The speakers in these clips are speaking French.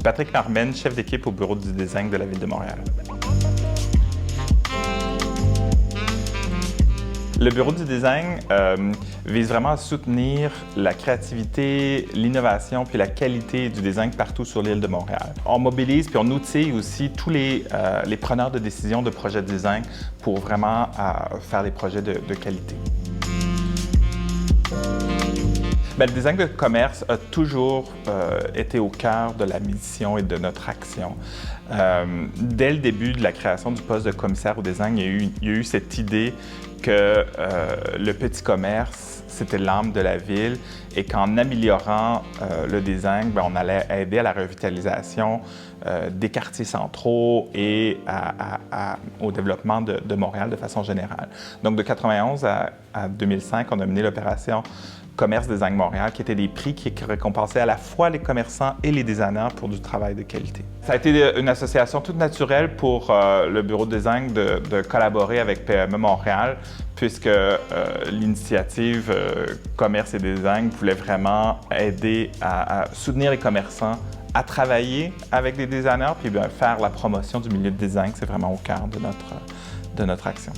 suis Patrick Marmen, chef d'équipe au bureau du design de la Ville de Montréal. Le bureau du design vise vraiment à soutenir la créativité, l'innovation puis la qualité du design partout sur l'île de Montréal. On mobilise puis on outille aussi tous les preneurs de décision de projets de design pour vraiment faire des projets de qualité. Le design de commerce a toujours été au cœur de la mission et de notre action. Dès le début de la création du poste de commissaire au design, il y a eu cette idée que le petit commerce, c'était l'âme de la ville et qu'en améliorant le design, on allait aider à la revitalisation des quartiers centraux et au développement de Montréal de façon générale. Donc de 1991 à 2005, on a mené l'opération Commerce Design Montréal, qui étaient des prix qui récompensaient à la fois les commerçants et les designers pour du travail de qualité. Ça a été une association toute naturelle pour le bureau de design de collaborer avec PME Montréal, puisque l'initiative Commerce et Design voulait vraiment aider à soutenir les commerçants à travailler avec des designers, puis faire la promotion du milieu de design, c'est vraiment au cœur de notre action.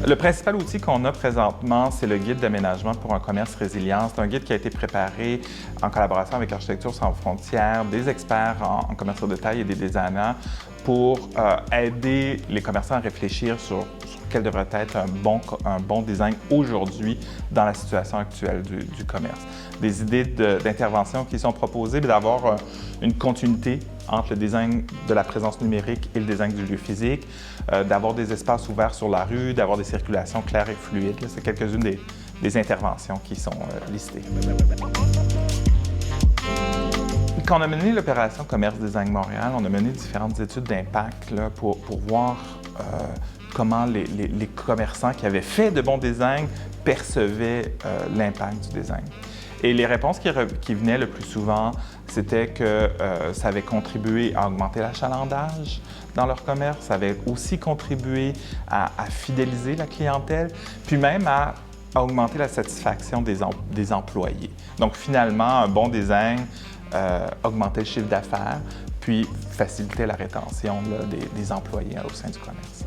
Le principal outil qu'on a présentement, c'est le guide d'aménagement pour un commerce résilient. C'est un guide qui a été préparé en collaboration avec Architecture sans frontières, des experts en commerce au détail et des designers pour aider les commerçants à réfléchir sur quel devrait être un bon design aujourd'hui dans la situation actuelle du commerce. Des idées d'intervention qui sont proposées, d'avoir une continuité entre le design de la présence numérique et le design du lieu physique, d'avoir des espaces ouverts sur la rue, d'avoir des circulations claires et fluides. C'est quelques-unes des interventions qui sont listées. Quand on a mené l'opération Commerce Design Montréal, on a mené différentes études d'impact pour voir comment les commerçants qui avaient fait de bons designs percevaient l'impact du design. Et les réponses qui venaient le plus souvent, c'était que ça avait contribué à augmenter l'achalandage dans leur commerce, ça avait aussi contribué à fidéliser la clientèle, puis même à augmenter la satisfaction des employés. Donc finalement, un bon design augmentait le chiffre d'affaires, puis facilitait la rétention des employés au sein du commerce.